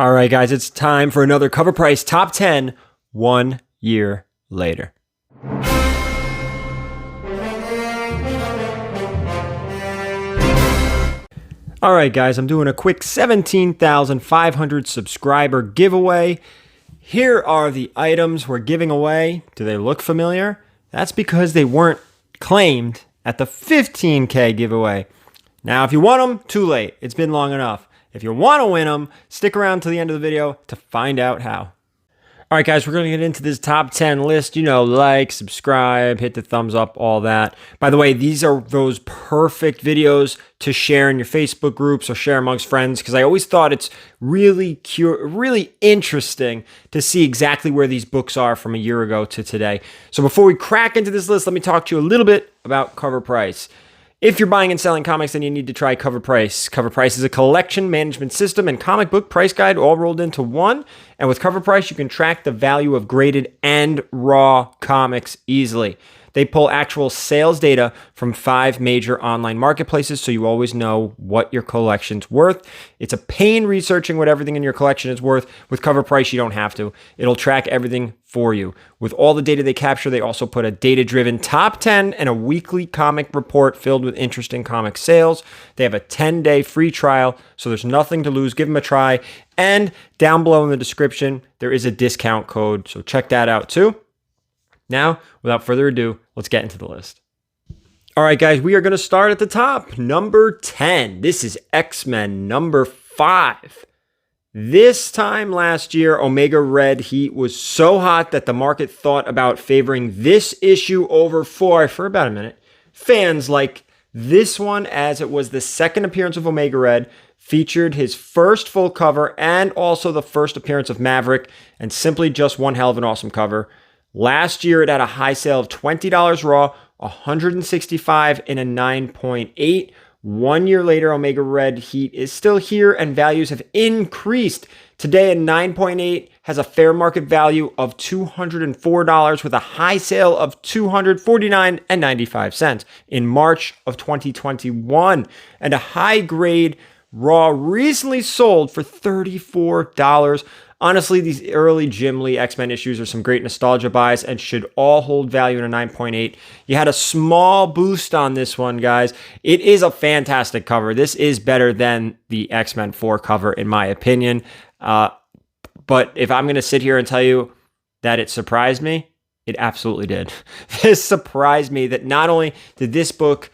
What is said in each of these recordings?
All right, guys, it's time for another Covrprice Top 10 1 year later. All right, guys, I'm doing a quick 17,500 subscriber giveaway. Here are the items we're giving away. Do they look familiar? That's because they weren't claimed at the 15K giveaway. Now, if you want them, too late. It's been long enough. If you want to win them, stick around to the end of the video to find out how. All right, guys, we're going to get into this top 10 list. You know, like, subscribe, hit the thumbs up, all that. By the way, these are those perfect videos to share in your Facebook groups or share amongst friends, because I always thought it's really interesting to see exactly where these books are from a year ago to today. So before we crack into this list, let me talk to you a little bit about Covrprice. If you're buying and selling comics, then you need to try Covrprice. Covrprice is a collection management system and comic book price guide all rolled into one. And with Covrprice, you can track the value of graded and raw comics easily. They pull actual sales data from 5 major online marketplaces, so you always know what your collection's worth. It's a pain researching what everything in your collection is worth. With Covrprice, you don't have to. It'll track everything for you. With all the data they capture, they also put a data-driven top 10 and a weekly comic report filled with interesting comic sales. They have a 10-day free trial, so there's nothing to lose. Give them a try. And down below in the description, there is a discount code, so check that out too. Now, without further ado, let's get into the list. All right, guys, we are going to start at the top. Number 10. This is X-Men number 5. This time last year, Omega Red Heat was so hot that the market thought about favoring this issue over 4 for about a minute. Fans like this one, as it was the second appearance of Omega Red, featured his first full cover and also the first appearance of Maverick, and simply just one hell of an awesome cover. Last year, it had a high sale of $20 raw, $165 in a 9.8. 1 year later, Omega Red Heat is still here and values have increased. Today, a 9.8 has a fair market value of $204 with a high sale of $249.95 in March of 2021. And a high grade raw recently sold for $34. Honestly, these early Jim Lee X-Men issues are some great nostalgia buys and should all hold value in a 9.8. You had a small boost on this one, guys. It is a fantastic cover. This is better than the X-Men 4 cover, in my opinion. But if I'm going to sit here and tell you that it surprised me, it absolutely did. This surprised me that not only did this book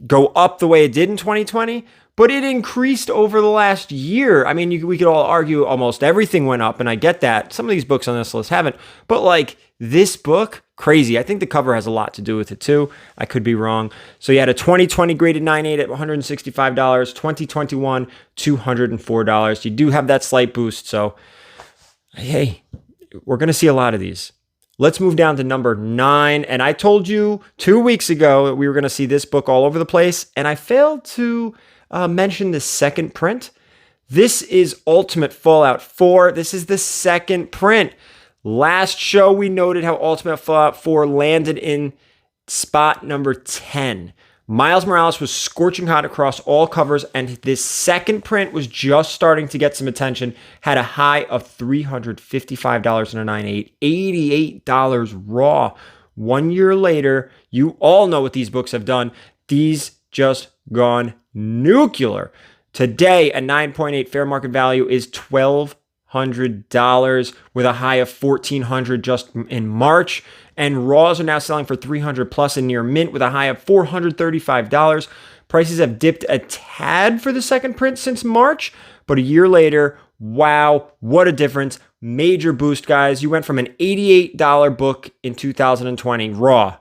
go up the way it did in 2020, but it increased over the last year. I mean, we could all argue almost everything went up, and I get that. Some of these books on this list haven't. But like this book, crazy. I think the cover has a lot to do with it too. I could be wrong. So you had a 2020 graded 9.8 at $165, 2021, $204. You do have that slight boost. So, hey, we're going to see a lot of these. Let's move down to number 9. And I told you 2 weeks ago that we were going to see this book all over the place, and I failed to mention the second print. This is Ultimate Fallout 4. This is the second print. Last show, we noted how Ultimate Fallout 4 landed in spot number 10. Miles Morales was scorching hot across all covers, and this second print was just starting to get some attention. Had a high of $355 in a 9.8, $88 raw. 1 year later, you all know what these books have done. These just gone nuclear. Today, a 9.8 fair market value is $1,200 with a high of $1,400 just in March. And raws are now selling for $300 plus in near mint with a high of $435. Prices have dipped a tad for the second print since March, but a year later, wow, what a difference. Major boost, guys. You went from an $88 book in 2020 raw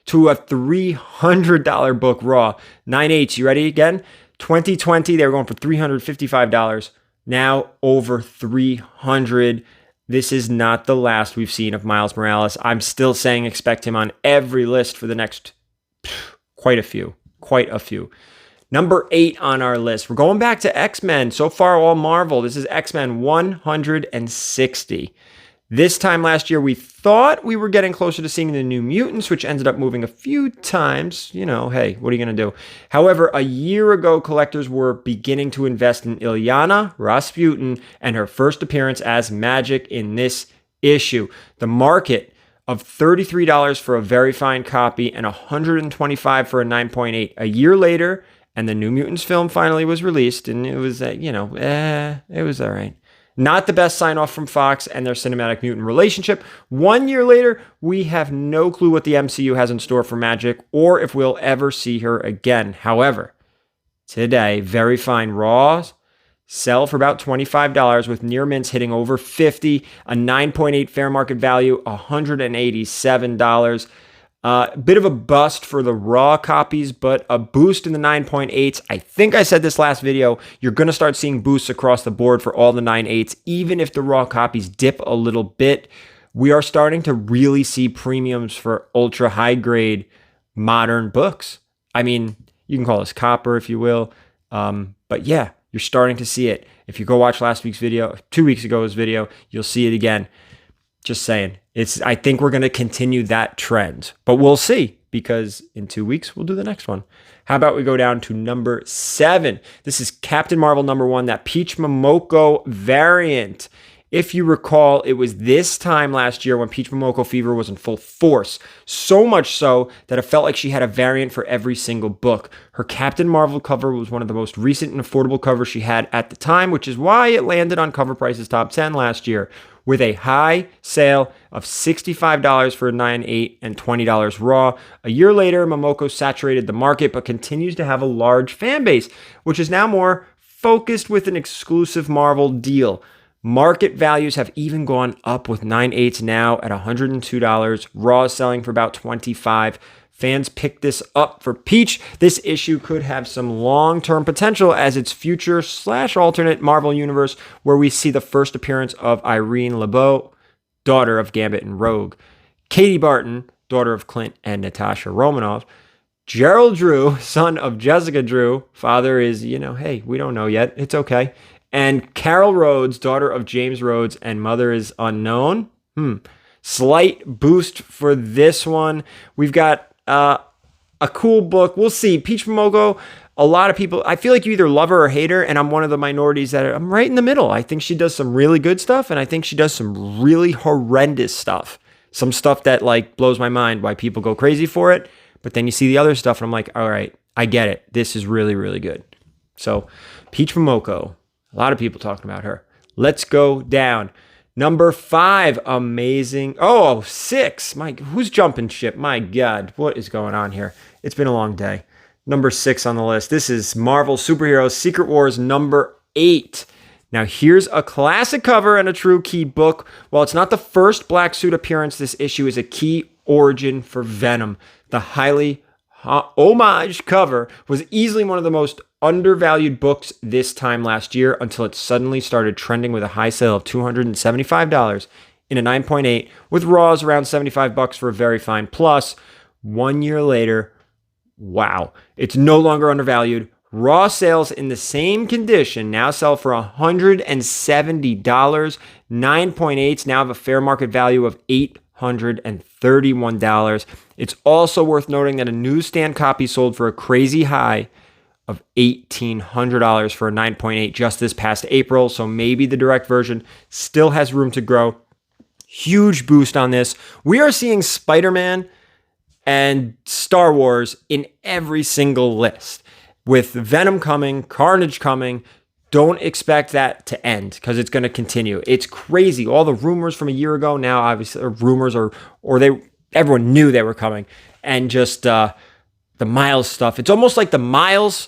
to a $300 book raw. 9.8, you ready again? 2020, they were going for $355. Now over $300. This is not the last we've seen of Miles Morales. I'm still saying expect him on every list for the next quite a few. Number 8 on our list. We're going back to X-Men. So far, all Marvel. This is X-Men 160. This time last year, we thought we were getting closer to seeing the New Mutants, which ended up moving a few times. You know, hey, what are you going to do? However, a year ago, collectors were beginning to invest in Ilyana Rasputin and her first appearance as Magic in this issue. The market of $33 for a very fine copy and $125 for a 9.8. A year later, and the New Mutants film finally was released, and it was, it was all right. Not the best sign-off from Fox and their cinematic mutant relationship. 1 year later, we have no clue what the MCU has in store for Magic or if we'll ever see her again. However, today, very fine Raws sell for about $25 with near mints hitting over $50, a 9.8 fair market value, $187. Bit of a bust for the raw copies, but a boost in the 9.8s. I think I said this last video, you're going to start seeing boosts across the board for all the 9.8s, even if the raw copies dip a little bit. We are starting to really see premiums for ultra high grade modern books. I mean, you can call this copper if you will, but yeah, you're starting to see it. If you go watch last week's video, 2 weeks ago's video, you'll see it again. Just saying. I think we're going to continue that trend, but we'll see because in 2 weeks, we'll do the next one. How about we go down to number 7? This is Captain Marvel #1, that Peach Momoko variant. If you recall, it was this time last year when Peach Momoko fever was in full force. So much so that it felt like she had a variant for every single book. Her Captain Marvel cover was one of the most recent and affordable covers she had at the time, which is why it landed on Covrprice's top 10 last year, with a high sale of $65 for a 9.8 and $20 raw. A year later, Momoko saturated the market, but continues to have a large fan base, which is now more focused with an exclusive Marvel deal. Market values have even gone up with 9.8s now at $102. Raw is selling for about $25. Fans pick this up for Peach. This issue could have some long-term potential as its future/alternate Marvel universe, where we see the first appearance of Irene LeBeau, daughter of Gambit and Rogue, Katie Barton, daughter of Clint and Natasha Romanoff, Gerald Drew, son of Jessica Drew, father is, hey, we don't know yet, it's okay, and Carol Rhodes, daughter of James Rhodes, and mother is unknown. Slight boost for this one. We've got a cool book. We'll see. Peach Momoko, a lot of people, I feel like you either love her or hate her, and I'm one of the minorities that I'm right in the middle. I think she does some really good stuff, and I think she does some really horrendous stuff. Some stuff that blows my mind why people go crazy for it, but then you see the other stuff, and I'm like, all right, I get it. This is really, really good. So, Peach Momoko, a lot of people talking about her. Let's go down. Number 5, amazing. 6. Who's jumping ship? My God, what is going on here? It's been a long day. Number 6 on the list. This is Marvel Superheroes Secret Wars number 8. Now, here's a classic cover and a true key book. While it's not the first black suit appearance, this issue is a key origin for Venom. The highly homage cover was easily one of the most undervalued books this time last year until it suddenly started trending with a high sale of $275 in a 9.8 with raws around $75 for a very fine plus. 1 year later, wow, it's no longer undervalued. Raw sales in the same condition now sell for $170. 9.8s now have a fair market value of $831. It's also worth noting that a newsstand copy sold for a crazy high of $1,800 for a 9.8 just this past April, so maybe the direct version still has room to grow. Huge boost on this. We are seeing Spider-Man and Star Wars in every single list. With Venom coming, Carnage coming, don't expect that to end because it's going to continue. It's crazy. All the rumors from a year ago now, obviously, rumors everyone knew they were coming. And just the Miles stuff. It's almost like the Miles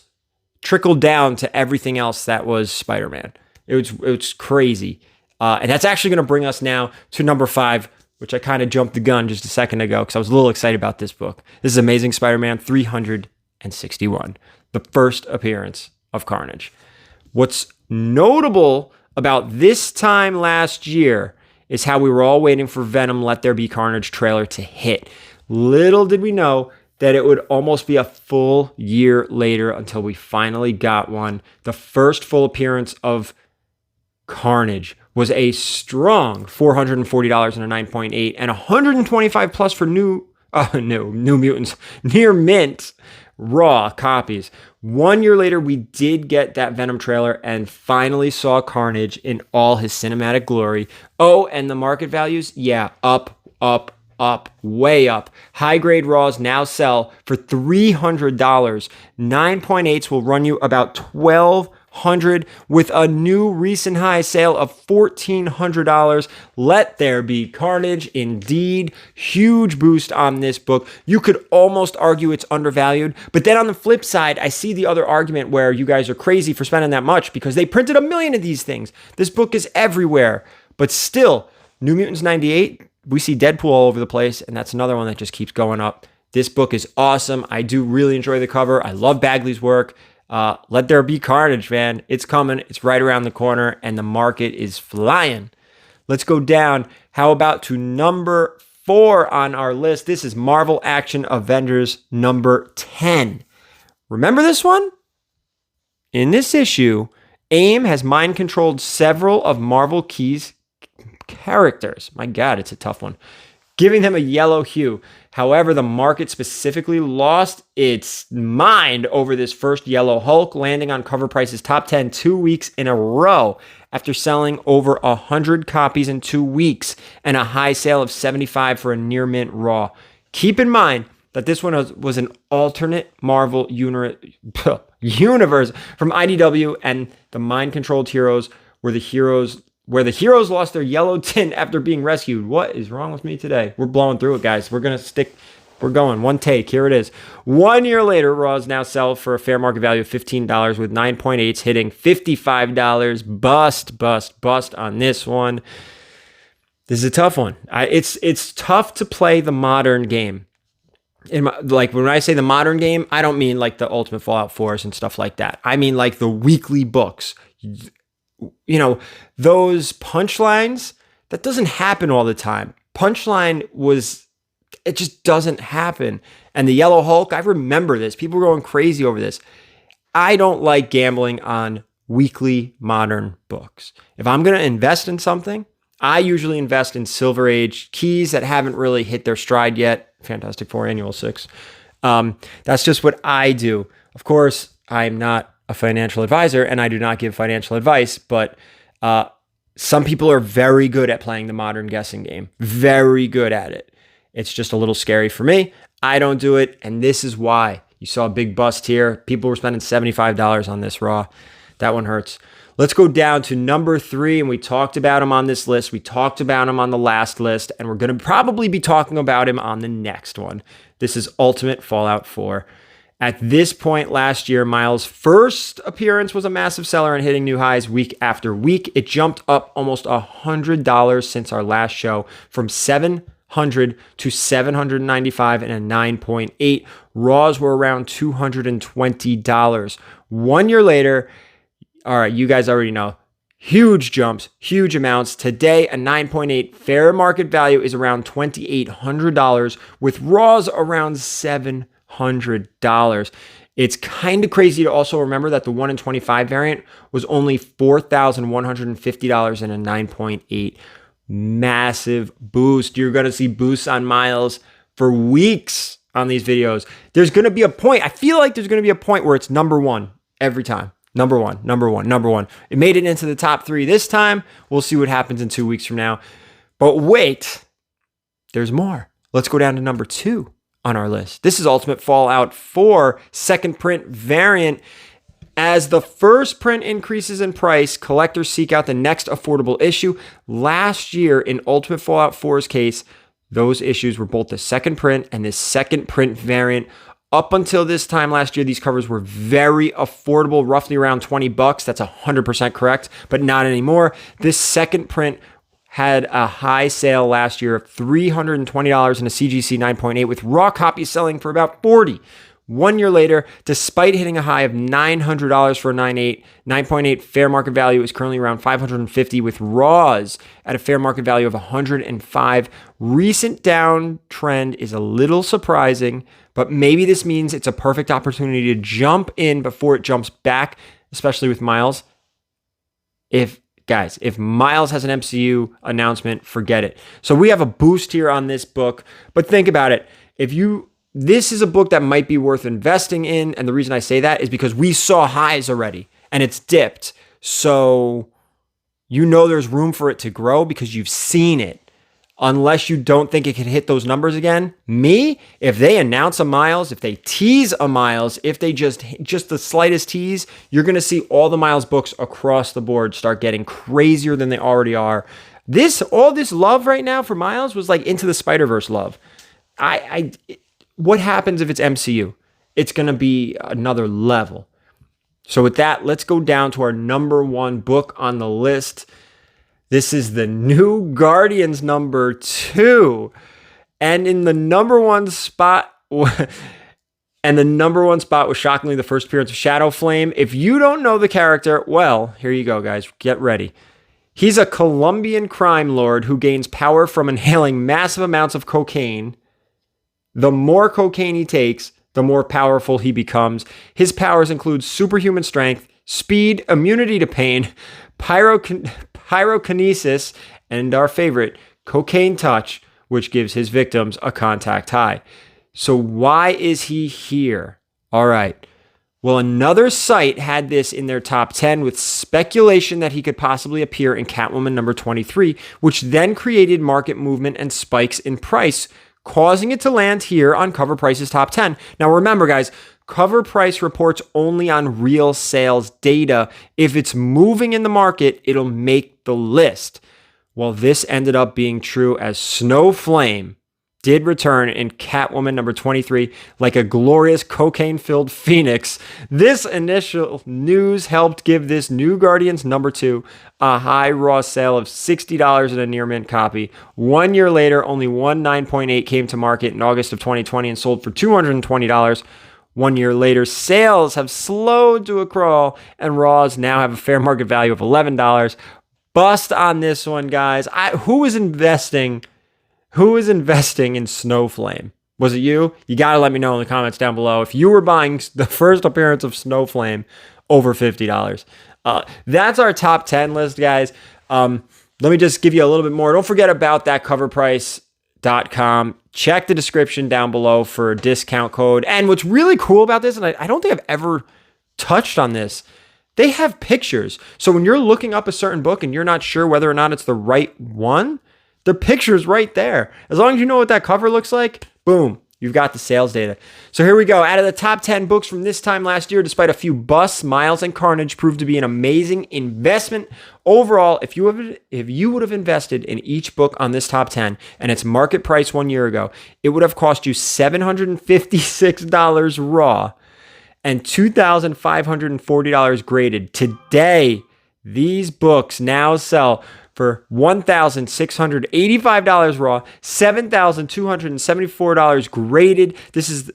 trickled down to everything else that was Spider-Man. It was crazy. And that's actually going to bring us now to number 5, which I kind of jumped the gun just a second ago because I was a little excited about this book. This is Amazing Spider-Man 361, the first appearance of Carnage. What's notable about this time last year is how we were all waiting for Venom Let There Be Carnage trailer to hit. Little did we know that it would almost be a full year later until we finally got one. The first full appearance of Carnage was a strong $440 and a 9.8 and 125 plus for New Mutants, near mint raw copies. 1 year later, we did get that Venom trailer and finally saw Carnage in all his cinematic glory. Oh, and the market values? Yeah, up, way up. High grade raws now sell for $300. 9.8s will run you about $1,200 with a new recent high sale of $1,400. Let there be carnage indeed. Huge boost on this book. You could almost argue it's undervalued, but then on the flip side, I see the other argument where you guys are crazy for spending that much because they printed 1 million of these things. This book is everywhere, but still, New Mutants 98, we see Deadpool all over the place, and that's another one that just keeps going up. This book is awesome. I do really enjoy the cover. I love Bagley's work. Let there be carnage, man. It's coming. It's right around the corner, and the market is flying. Let's go down. How about to number 4 on our list? This is Marvel Action Avengers number 10. Remember this one? In this issue, AIM has mind-controlled several of Marvel Key's characters. My God, it's a tough one. Giving them a yellow hue. However, the market specifically lost its mind over this first Yellow Hulk, landing on Covrprice's top 10 2 weeks in a row after selling over 100 copies in 2 weeks and a high sale of 75 for a near mint raw. Keep in mind that this one was an alternate Marvel universe from IDW, and the mind-controlled heroes were the heroes where the heroes lost their yellow tint after being rescued. What is wrong with me today? We're blowing through it, guys. We're going. One take. Here it is. 1 year later, Raws now sell for a fair market value of $15 with 9.8s hitting $55. Bust on this one. This is a tough one. It's tough to play the modern game. Like when I say the modern game, I don't mean like the Ultimate Fallout 4s and stuff like that. I mean like the weekly books. You know, those punchlines, that doesn't happen all the time. It just doesn't happen. And the Yellow Hulk, I remember this. People were going crazy over this. I don't like gambling on weekly modern books. If I'm going to invest in something, I usually invest in Silver Age keys that haven't really hit their stride yet. Fantastic Four Annual 6. That's just what I do. Of course, I'm not a financial advisor, and I do not give financial advice, but some people are very good at playing the modern guessing game. Very good at it. It's just a little scary for me. I don't do it, and this is why. You saw a big bust here. People were spending $75 on this raw. That one hurts. Let's go down to number 3, and we talked about him on this list. We talked about him on the last list, and we're going to probably be talking about him on the next one. This is Ultimate Fallout 4. At this point last year, Miles' first appearance was a massive seller and hitting new highs week after week. It jumped up almost $100 since our last show, from $700 to $795 and a 9.8. Raws were around $220. 1 year later, all right, you guys already know, huge jumps, huge amounts. Today, a 9.8 fair market value is around $2,800, with raws around $700. It's kind of crazy to also remember that the 1 in 25 variant was only $4,150 and a 9.8. Massive boost. You're going to see boosts on Miles for weeks on these videos. There's going to be a point. I feel like there's going to be a point where it's number 1 every time. Number one. It made it into the top 3 this time. We'll see what happens in 2 weeks from now. But wait, there's more. Let's go down to number 2 on our list. This is Ultimate Fallout 4 second print variant. As the first print increases in price, collectors seek out the next affordable issue. Last year, in Ultimate Fallout 4's case, those issues were both the second print and the second print variant. Up until this time last year, these covers were very affordable, roughly around $20. That's 100% correct, but not anymore. This second print had a high sale last year of $320 in a CGC 9.8, with raw copies selling for about $40. 1 year later, despite hitting a high of $900 for a 9.8 fair market value is currently around $550, with raws at a fair market value of $105. Recent downtrend is a little surprising, but maybe this means it's a perfect opportunity to jump in before it jumps back, especially with Miles. If Guys, if Miles has an MCU announcement, forget it. So we have a boost here on this book, but think about it. This is a book that might be worth investing in, and the reason I say that is because we saw highs already, and it's dipped. So you know there's room for it to grow because you've seen it. Unless you don't think it can hit those numbers again. If they announce a Miles, if they tease a Miles, if they just the slightest tease, you're going to see all the Miles books across the board start getting crazier than they already are. All this love right now for Miles was like Into the Spider-Verse love. What happens if it's MCU? It's going to be another level. So with that, let's go down to our number one book on the list. This is the new Guardians number 2. And in the number one spot, was shockingly the first appearance of Shadow Flame. If you don't know the character, well, here you go, guys. Get ready. He's a Colombian crime lord who gains power from inhaling massive amounts of cocaine. The more cocaine he takes, the more powerful he becomes. His powers include superhuman strength, speed, immunity to pain, pyrokinesis, and our favorite, cocaine touch, which gives his victims a contact high. So why is he here? All right. Well, another site had this in their top 10 with speculation that he could possibly appear in Catwoman number 23, which then created market movement and spikes in price, causing it to land here on Covrprice's top 10. Now remember, guys, Covrprice reports only on real sales data. If it's moving in the market, it'll make the list. Well, this ended up being true as Snowflame did return in Catwoman number 23 like a glorious cocaine-filled phoenix. This initial news helped give this new Guardians number 2 a high raw sale of $60 in a near mint copy. 1 year later, only one 9.8 came to market in August of 2020 and sold for $220. 1 year later, sales have slowed to a crawl, and raws now have a fair market value of $11. Bust on this one, guys. Who is investing in Snowflame? Was it you? You got to let me know in the comments down below if you were buying the first appearance of Snowflame over $50. That's our top 10 list, guys. Let me just give you a little bit more. Don't forget about that Covrprice.com. Check the description down below for a discount code. And what's really cool about this, and I don't think I've ever touched on this, they have pictures. So when you're looking up a certain book and you're not sure whether or not it's the right one, the picture's right there. As long as you know what that cover looks like, boom, you've got the sales data. So here we go. Out of the top 10 books from this time last year, despite a few busts, Miles and Carnage proved to be an amazing investment. Overall, if you would have invested in each book on this top 10 and its market price 1 year ago, it would have cost you $756 raw and $2,540 graded. Today, these books now sell for $1,685 raw, $7,274 graded. This is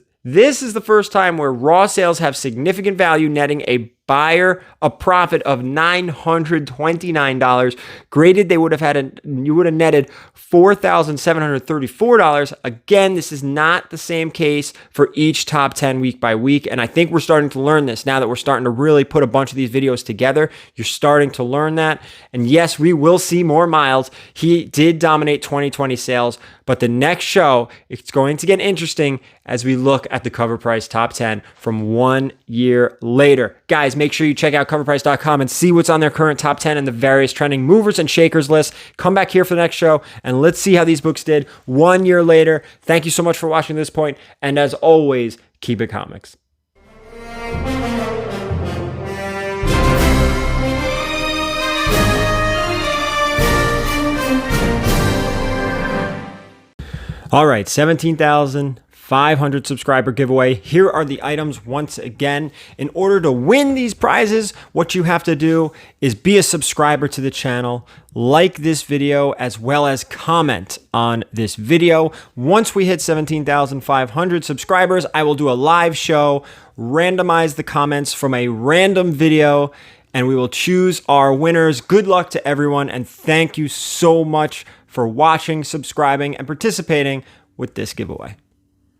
the first time where raw sales have significant value, netting a buyer a profit of $929. Graded, you would have netted $4,734. Again, this is not the same case for each top 10 week by week, and I think we're starting to learn this now that we're starting to really put a bunch of these videos together. You're starting to learn that, and yes, we will see more Miles. He did dominate 2020 sales, but the next show, it's going to get interesting as we look at the Covrprice top 10 from 1 year later. Guys, make sure you check out Covrprice.com and see what's on their current top 10 and the various trending movers and shakers lists. Come back here for the next show and let's see how these books did 1 year later. Thank you so much for watching this point, and as always, keep it comics. All right, 17,500 subscriber giveaway. Here are the items once again. In order to win these prizes, what you have to do is be a subscriber to the channel, like this video, as well as comment on this video. Once we hit 17,500 subscribers, I will do a live show, randomize the comments from a random video, and we will choose our winners. Good luck to everyone, and thank you so much for watching, subscribing, and participating with this giveaway.